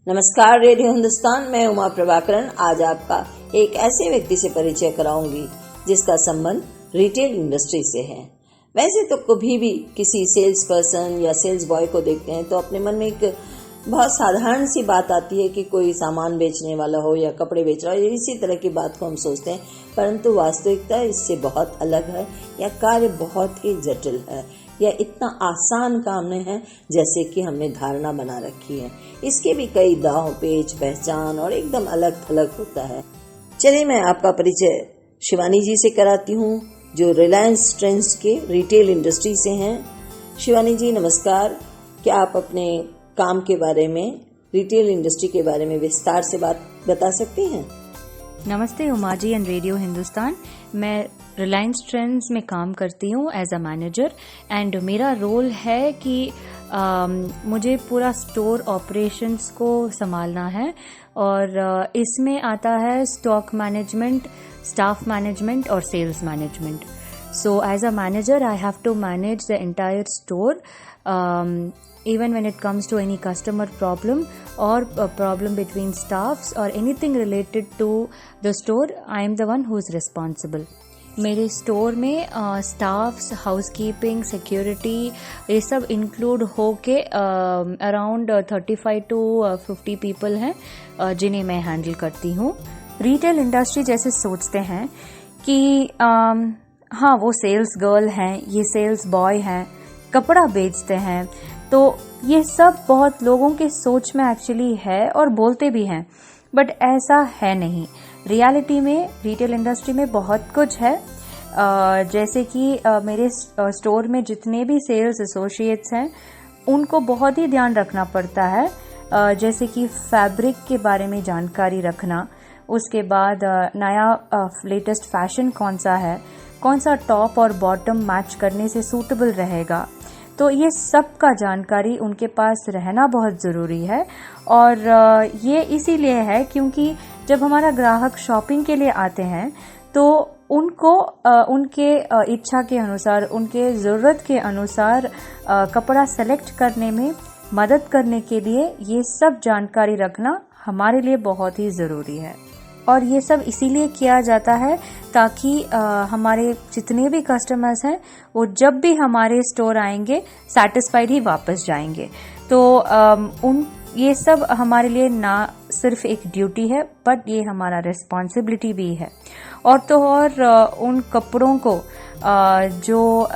नमस्कार रेडियो हिंदुस्तान, मैं उमा प्रभाकरण आज आपका एक ऐसे व्यक्ति से परिचय कराऊंगी जिसका संबंध रिटेल इंडस्ट्री से है। वैसे तो कभी भी किसी सेल्स पर्सन या सेल्स बॉय को देखते हैं तो अपने मन में एक बहुत साधारण सी बात आती है कि कोई सामान बेचने वाला हो या कपड़े बेच रहा हो, इसी तरह की बात को हम सोचते हैं, परंतु वास्तविकता इससे बहुत अलग है या कार्य बहुत ही जटिल है या इतना आसान काम नहीं है जैसे कि हमने धारणा बना रखी है। इसके भी कई दांव पेच पहचान और एकदम अलग थलग होता है। चलिए मैं आपका परिचय शिवानी जी से कराती हूँ जो रिलायंस ट्रेंड्स के रिटेल इंडस्ट्री से हैं। शिवानी जी नमस्कार, क्या आप अपने काम के बारे में, रिटेल इंडस्ट्री के बारे में विस्तार से बात बता सकती हैं? नमस्ते उमा जी एंड रेडियो हिंदुस्तान। मैं रिलायंस ट्रेंड्स में काम करती हूँ एज अ मैनेजर एंड मेरा रोल है कि मुझे पूरा स्टोर ऑपरेशंस को संभालना है और इसमें आता है स्टॉक मैनेजमेंट, स्टाफ मैनेजमेंट और sales management. So as a manager, I have to manage the entire store, even when it comes to any customer problem or a problem between staffs or anything related to the store, I am the one who is responsible. मेरे store में staffs, housekeeping, security ये सब include होके around 35 to 50 people हैं जिन्हें मैं handle करती हूँ। रिटेल इंडस्ट्री जैसे सोचते हैं कि हाँ वो सेल्स गर्ल हैं, ये सेल्स बॉय हैं, कपड़ा बेचते हैं, तो ये सब बहुत लोगों के सोच में एक्चुअली है और बोलते भी हैं, बट ऐसा है नहीं। रियलिटी में रिटेल इंडस्ट्री में बहुत कुछ है। जैसे कि मेरे स्टोर में जितने भी सेल्स एसोसिएट्स हैं उनको बहुत ही ध्यान रखना पड़ता है, जैसे कि फैब्रिक के बारे में जानकारी रखना, उसके बाद नया लेटेस्ट फैशन कौन सा है, कौन सा टॉप और बॉटम मैच करने से सूटेबल रहेगा, तो ये सब का जानकारी उनके पास रहना बहुत ज़रूरी है। और ये इसीलिए है क्योंकि जब हमारा ग्राहक शॉपिंग के लिए आते हैं तो उनको उनके इच्छा के अनुसार, उनके ज़रूरत के अनुसार कपड़ा सेलेक्ट करने में मदद करने के लिए ये सब जानकारी रखना हमारे लिए बहुत ही ज़रूरी है। और ये सब इसीलिए किया जाता है ताकि हमारे जितने भी कस्टमर्स हैं वो जब भी हमारे स्टोर आएंगे सेटिस्फाइड ही वापस जाएंगे। तो ये सब हमारे लिए ना सिर्फ एक ड्यूटी है बट ये हमारा रिस्पॉन्सिबिलिटी भी है। और तो और उन कपड़ों को जो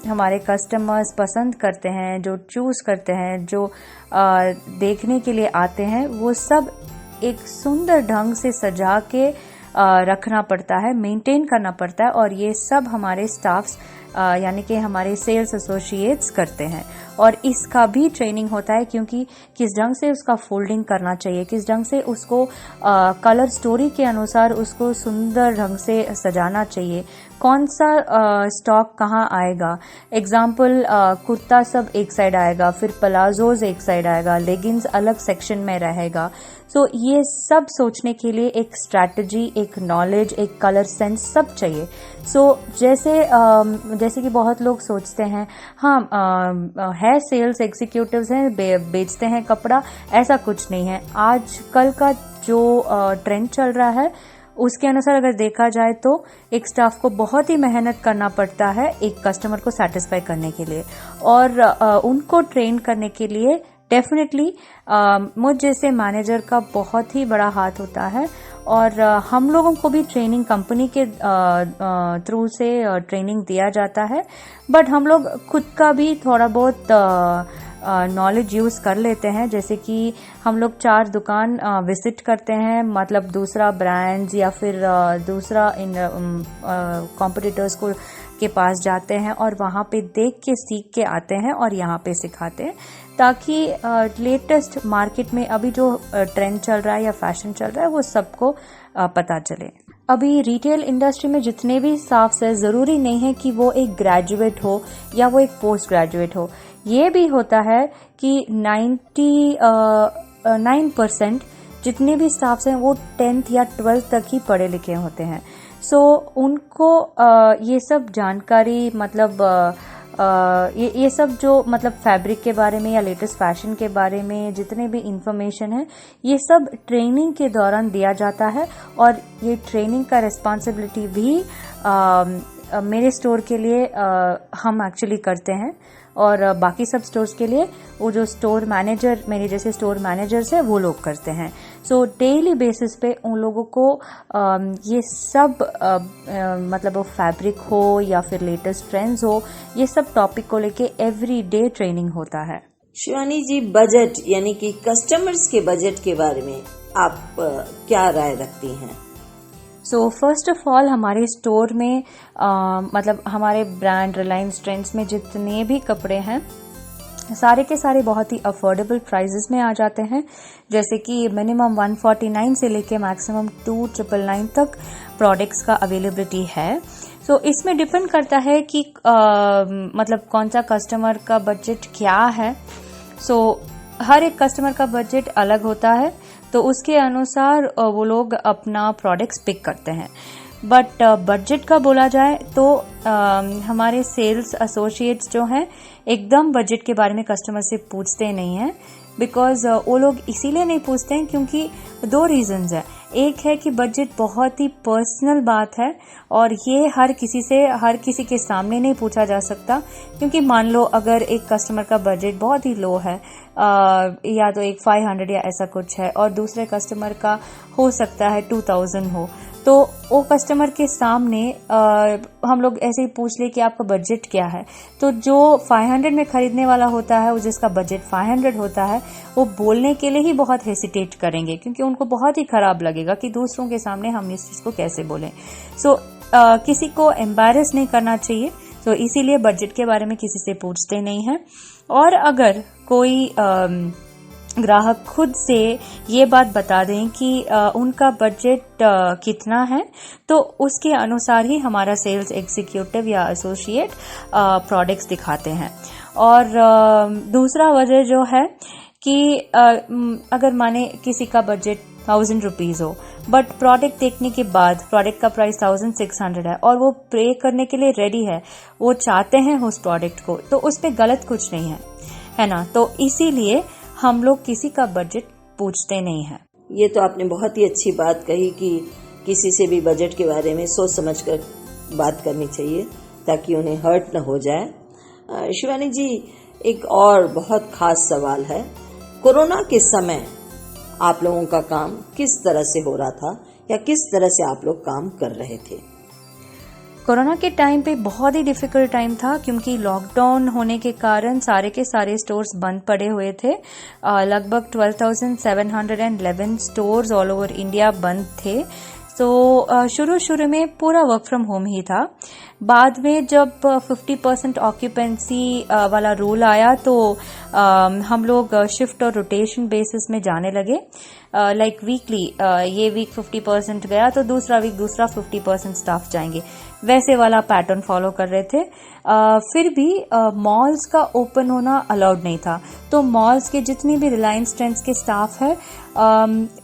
हमारे कस्टमर्स पसंद करते हैं, जो चूज़ करते हैं, जो देखने के लिए आते हैं, वो सब एक सुंदर ढंग से सजा के रखना पड़ता है, मेंटेन करना पड़ता है, और ये सब हमारे स्टाफ्स यानी कि हमारे सेल्स एसोसिएट्स करते हैं। और इसका भी ट्रेनिंग होता है क्योंकि किस ढंग से उसका फोल्डिंग करना चाहिए, किस ढंग से उसको कलर स्टोरी के अनुसार उसको सुंदर ढंग से सजाना चाहिए, कौन सा स्टॉक कहाँ आएगा। एग्जाम्पल कुर्ता सब एक साइड आएगा, फिर प्लाजोज एक साइड आएगा, लेगिंग्स अलग सेक्शन में रहेगा। तो ये सब सोचने के लिए एक स्ट्रैटेजी, एक नॉलेज, एक कलर सेंस सब चाहिए। जैसे कि बहुत लोग सोचते हैं हाँ है सेल्स एग्जीक्यूटिव्स हैं, बेचते हैं कपड़ा, ऐसा कुछ नहीं है। आज कल का जो ट्रेंड चल रहा है उसके अनुसार अगर देखा जाए तो एक स्टाफ को बहुत ही मेहनत करना पड़ता है एक कस्टमर को सेटिस्फाई करने के लिए, और उनको ट्रेन करने के लिए डेफिनेटली मुझ जैसे मैनेजर का बहुत ही बड़ा हाथ होता है। और हम लोगों को भी ट्रेनिंग कंपनी के थ्रू से ट्रेनिंग दिया जाता है, बट हम लोग खुद का भी थोड़ा बहुत नॉलेज यूज़ कर लेते हैं। जैसे कि हम लोग 4 दुकान विजिट करते हैं, मतलब दूसरा ब्रांड्स या फिर दूसरा कॉम्पिटिटर्स को के पास जाते हैं और वहाँ पे देख के सीख के आते हैं और यहाँ पे सिखाते हैं, ताकि लेटेस्ट मार्केट में अभी जो ट्रेंड चल रहा है या फैशन चल रहा है वो सबको पता चले। अभी रिटेल इंडस्ट्री में जितने भी स्टाफ्स है ज़रूरी नहीं है कि वो एक ग्रेजुएट हो या वो एक पोस्ट ग्रेजुएट हो। ये भी होता है कि 99% जितने भी स्टाफ्स हैं वो 10th या 12th तक ही पढ़े लिखे होते हैं। सो उनको ये सब जानकारी मतलब ये सब जो मतलब फैब्रिक के बारे में या लेटेस्ट फैशन के बारे में जितने भी इंफॉर्मेशन है, ये सब ट्रेनिंग के दौरान दिया जाता है। और ये ट्रेनिंग का रिस्पॉन्सिबिलिटी भी मेरे स्टोर के लिए हम एक्चुअली करते हैं, और बाकी सब स्टोर्स के लिए वो जो स्टोर मैनेजर, मेरे जैसे स्टोर मैनेजर्स है, वो लोग करते हैं। सो डेली बेसिस पे उन लोगों को ये सब मतलब वो फैब्रिक हो या फिर लेटेस्ट ट्रेंड्स हो, ये सब टॉपिक को लेके एवरी डे ट्रेनिंग होता है। शिवानी जी, बजट यानी कि कस्टमर्स के बजट के बारे में आप क्या राय रखती हैं? सो फर्स्ट ऑफ ऑल हमारे स्टोर में मतलब हमारे ब्रांड रिलायंस ट्रेंड्स में जितने भी कपड़े हैं सारे के सारे बहुत ही अफोर्डेबल प्राइजेस में आ जाते हैं। जैसे कि मिनिमम 149 से लेके मैक्सिमम 299 तक प्रोडक्ट्स का अवेलेबिलिटी है। सो इसमें डिपेंड करता है कि मतलब कौन सा कस्टमर का बजट क्या है। सो हर एक कस्टमर का बजट अलग होता है, तो उसके अनुसार वो लोग अपना प्रोडक्ट्स पिक करते हैं। बट बजट का बोला जाए तो हमारे सेल्स एसोसिएट्स जो हैं एकदम बजट के बारे में कस्टमर से पूछते नहीं हैं, बिकॉज वो लोग इसीलिए नहीं पूछते हैं क्योंकि दो रीजंस है। एक है कि बजट बहुत ही पर्सनल बात है और ये हर किसी के सामने नहीं पूछा जा सकता, क्योंकि मान लो अगर एक कस्टमर का बजट बहुत ही लो है, या तो एक 500 या ऐसा कुछ है, और दूसरे कस्टमर का हो सकता है 2000 हो, तो वो कस्टमर के सामने हम लोग ऐसे ही पूछ ले कि आपका बजट क्या है, तो जो 500 में खरीदने वाला होता है, जिसका बजट 500 होता है, वो बोलने के लिए ही बहुत हेसिटेट करेंगे, क्योंकि उनको बहुत ही खराब लगेगा कि दूसरों के सामने हम इस चीज को कैसे बोलें। सो किसी को एम्बैरस नहीं करना चाहिए, तो इसीलिए बजट के बारे में किसी से पूछते नहीं है। और अगर कोई ग्राहक खुद से ये बात बता दें कि उनका बजट कितना है, तो उसके अनुसार ही हमारा सेल्स एग्जीक्यूटिव या एसोसिएट प्रोडक्ट्स दिखाते हैं। और दूसरा वजह जो है कि अगर माने किसी का बजट 1000 रुपीज हो, बट प्रोडक्ट देखने के बाद प्रोडक्ट का प्राइस 1600 है और वो पे करने के लिए रेडी है, वो चाहते हैं उस प्रोडक्ट को, तो उस पे गलत कुछ नहीं है ना। तो इसीलिए हम लोग किसी का बजट पूछते नहीं हैं। ये तो आपने बहुत ही अच्छी बात कही कि किसी से भी बजट के बारे में सोच समझकर बात करनी चाहिए ताकि उन्हें हर्ट न हो जाए। शिवानी जी, एक और बहुत खास सवाल है, कोरोना के समय आप लोगों का काम किस तरह से हो रहा था या किस तरह से आप लोग काम कर रहे थे? कोरोना के टाइम पे बहुत ही डिफिकल्ट टाइम था, क्योंकि लॉकडाउन होने के कारण सारे के सारे स्टोर्स बंद पड़े हुए थे। लगभग 12,711 स्टोर्स ऑल ओवर इंडिया बंद थे। तो शुरू में पूरा वर्क फ्रॉम होम ही था। बाद में जब 50% ऑक्यूपेंसी वाला रूल आया, तो हम लोग शिफ्ट और रोटेशन बेसिस में जाने लगे। लाइक वीकली, ये वीक 50% गया तो दूसरा वीक दूसरा 50% स्टाफ जाएंगे, वैसे वाला पैटर्न फॉलो कर रहे थे। फिर भी मॉल्स का ओपन होना अलाउड नहीं था, तो मॉल्स के जितनी भी रिलायंस ट्रेंड्स के स्टाफ है,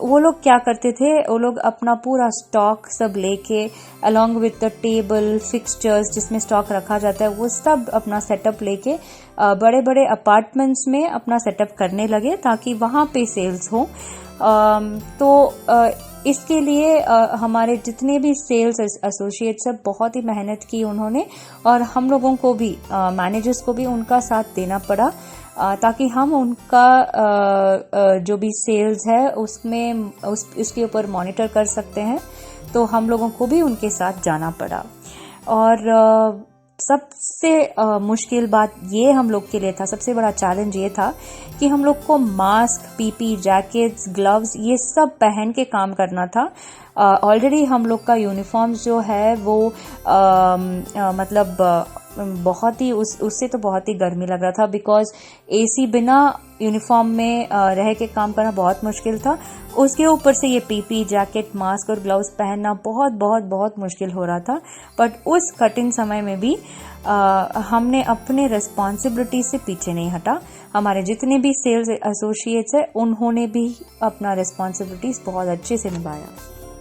वो लोग क्या करते थे, वो लोग अपना पूरा स्टॉक सब लेके along with the table fixtures जिसमें स्टॉक रखा जाता है, वो सब अपना सेटअप लेके बड़े बड़े अपार्टमेंट्स में अपना सेटअप करने लगे ताकि वहां पे सेल्स हो। तो इसके लिए हमारे जितने भी सेल्स एसोसिएट्स सब बहुत ही मेहनत की उन्होंने, और हम लोगों को भी मैनेजर्स को भी उनका साथ देना पड़ा, ताकि हम उनका जो भी सेल्स है उसमें उसके ऊपर मॉनिटर कर सकते हैं। तो हम लोगों को भी उनके साथ जाना पड़ा। और सबसे मुश्किल बात ये हम लोग के लिए था, सबसे बड़ा चैलेंज ये था कि हम लोग को मास्क, पीपी, जैकेट्स, ग्लव्स ये सब पहन के काम करना था। ऑलरेडी हम लोग का यूनिफॉर्म्स जो है वो मतलब बहुत ही उससे तो बहुत ही गर्मी लग रहा था, बिकॉज एसी बिना यूनिफॉर्म में रह के काम करना बहुत मुश्किल था। उसके ऊपर से ये पीपी, जैकेट, मास्क और ग्लव्स पहनना बहुत बहुत बहुत मुश्किल हो रहा था। बट उस कठिन समय में भी हमने अपने रिस्पॉन्सिबिलिटी से पीछे नहीं हटा। हमारे जितने भी सेल्स एसोसिएट्स है उन्होंने भी अपना रिस्पॉन्सिबिलिटीज बहुत अच्छे से निभाया।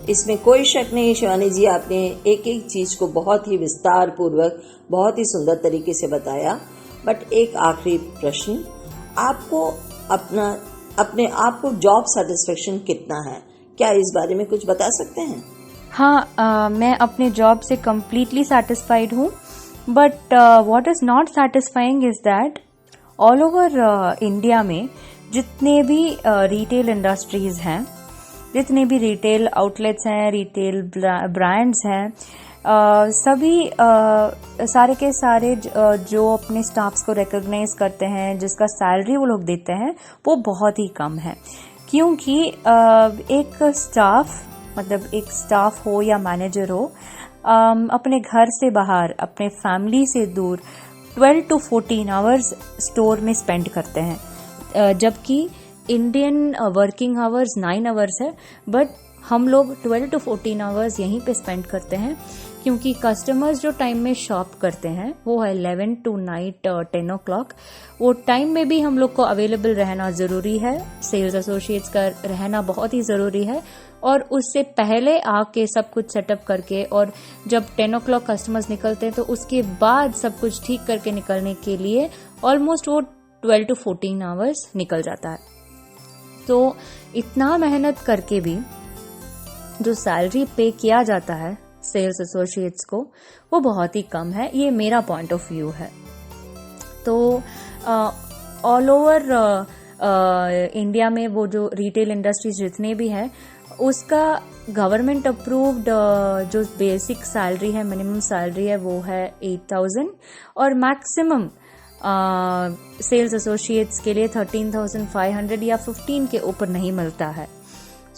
इसमें कोई शक नहीं शिवानी जी, आपने एक एक चीज को बहुत ही विस्तार पूर्वक, बहुत ही सुंदर तरीके से बताया। बट एक आखिरी प्रश्न, आपको अपने आप को जॉब सेटिस्फेक्शन कितना है, क्या इस बारे में कुछ बता सकते हैं? हाँ, मैं अपने जॉब से कम्प्लीटली सेटिस्फाइड हूँ, but what is not satisfying is that all over India में जितने भी रिटेल इंडस्ट्रीज हैं, जितने भी रिटेल आउटलेट्स हैं, रिटेल ब्रांड्स हैं, सभी सारे के सारे जो अपने स्टाफ्स को रिकॉग्नाइज करते हैं, जिसका सैलरी वो लोग देते हैं, वो बहुत ही कम है। क्योंकि एक स्टाफ, मतलब एक स्टाफ हो या मैनेजर हो, अपने घर से बाहर, अपने फैमिली से दूर 12 to 14 आवर्स स्टोर में स्पेंड करते हैं, जबकि इंडियन वर्किंग आवर्स 9 आवर्स है, बट हम लोग 12 to 14 आवर्स यहीं पे स्पेंड करते हैं। क्योंकि कस्टमर्स जो टाइम में शॉप करते हैं वो है 11 to नाइट 10 o'clock, वो टाइम में भी हम लोग को अवेलेबल रहना ज़रूरी है, सेल्स एसोसिएट्स का रहना बहुत ही ज़रूरी है। और उससे पहले आके सब कुछ सेटअप करके, और जब 10 o'clock कस्टमर्स निकलते हैं तो उसके बाद सब कुछ ठीक करके निकलने के लिए ऑलमोस्ट वो 12 to 14 आवर्स निकल जाता है। तो इतना मेहनत करके भी जो सैलरी पे किया जाता है सेल्स एसोसिएट्स को, वो बहुत ही कम है। ये मेरा पॉइंट ऑफ व्यू है। तो ऑल ओवर इंडिया में वो जो रिटेल इंडस्ट्रीज जितने भी हैं, उसका गवर्नमेंट अप्रूव्ड जो बेसिक सैलरी है, मिनिमम सैलरी है, वो है 8,000, और मैक्सिमम सेल्स एसोसिएट्स के लिए 13,500 या 15 के ऊपर नहीं मिलता है।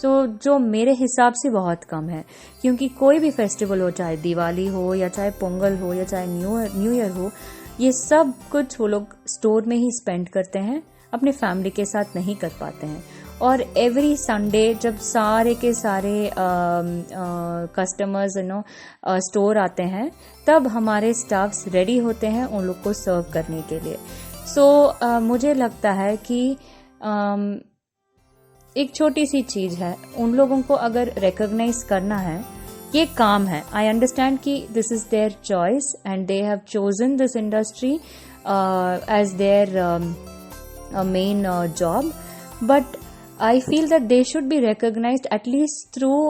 जो मेरे हिसाब से बहुत कम है। क्योंकि कोई भी फेस्टिवल हो, चाहे दिवाली हो या चाहे पोंगल हो या चाहे न्यू ईयर हो, ये सब कुछ वो लोग स्टोर में ही स्पेंड करते हैं, अपने फैमिली के साथ नहीं कर पाते हैं। और एवरी संडे जब सारे के सारे कस्टमर्स स्टोर आते हैं, तब हमारे स्टाफ्स रेडी होते हैं उन लोग को सर्व करने के लिए। मुझे लगता है कि एक छोटी सी चीज है, उन लोगों को अगर रिकॉग्नाइज करना है, ये काम है। आई अंडरस्टैंड कि this is their choice and they have chosen this industry as their main job, but I feel that they should be recognized at least through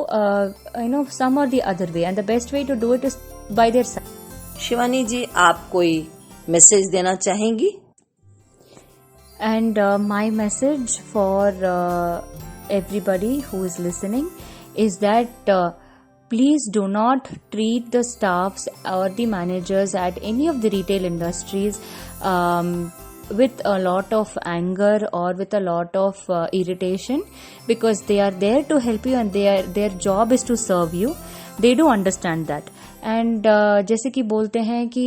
some or the other way, and the best way to do it is by their side. Shivani ji, आप कोई message देना चाहेंगी? And my message for everybody who is listening is that please do not treat the staffs or the managers at any of the retail industries with a lot of anger or with a lot of irritation, because they are there to help you and their job is to serve you. They do understand that. And जैसे कि बोलते हैं कि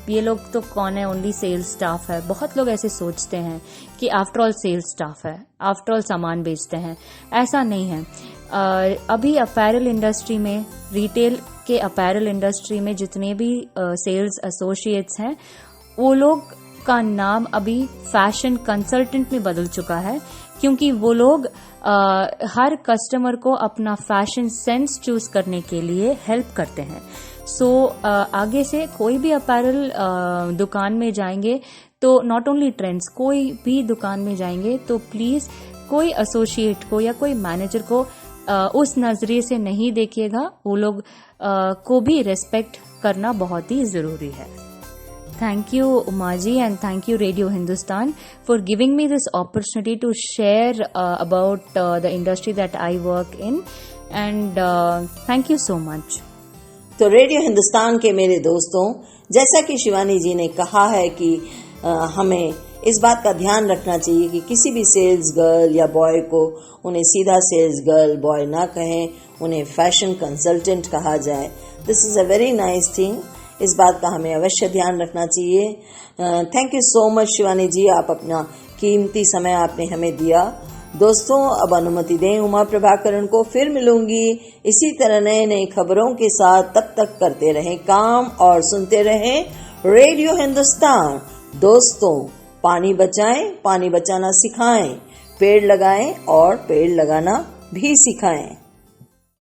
ये लोग तो कौन है, ओनली सेल्स स्टाफ है। बहुत लोग ऐसे सोचते हैं कि आफ्टर ऑल सेल्स स्टाफ है, आफ्टर ऑल सामान बेचते हैं। ऐसा नहीं है। अभी अपैरल इंडस्ट्री में, रिटेल के अपैरल इंडस्ट्री में जितने भी सेल्स एसोसिएट्स हैं, वो लोग का नाम अभी फैशन कंसल्टेंट में बदल चुका है, क्योंकि वो लोग हर कस्टमर को अपना फैशन सेंस चूज करने के लिए हेल्प करते हैं। आगे से कोई भी अपैरल दुकान में जाएंगे तो नॉट ओनली ट्रेंड्स, कोई भी दुकान में जाएंगे तो प्लीज कोई एसोसिएट को या कोई मैनेजर को उस नजरिए से नहीं देखिएगा। वो लोग को भी रेस्पेक्ट करना बहुत ही जरूरी है। Thank you, Umaji, and thank you, Radio Hindustan, for giving me this opportunity to share about the industry that I work in, and thank you so much. तो रेडियो हिंदुस्तान के मेरे दोस्तों, जैसा कि शिवानी जी ने कहा है कि हमें इस बात का ध्यान रखना चाहिए कि किसी भी सेल्स गर्ल या बॉय को उन्हें सीधा सेल्स गर्ल बॉय ना कहें, उन्हें फैशन कंसल्टेंट कहा जाए। This is a very nice thing. इस बात का हमें अवश्य ध्यान रखना चाहिए। Thank you so much Shivani ji, आप अपना कीमती समय आपने हमें दिया। दोस्तों, अब अनुमति दें उमा प्रभाकरण को। फिर मिलूंगी इसी तरह नए नए खबरों के साथ। तब तक करते रहें काम और सुनते रहें रेडियो हिंदुस्तान। दोस्तों, पानी बचाएं, पानी बचाना सिखाएं, पेड़ लगाएं और पेड़ लगाना भी सिखाएं।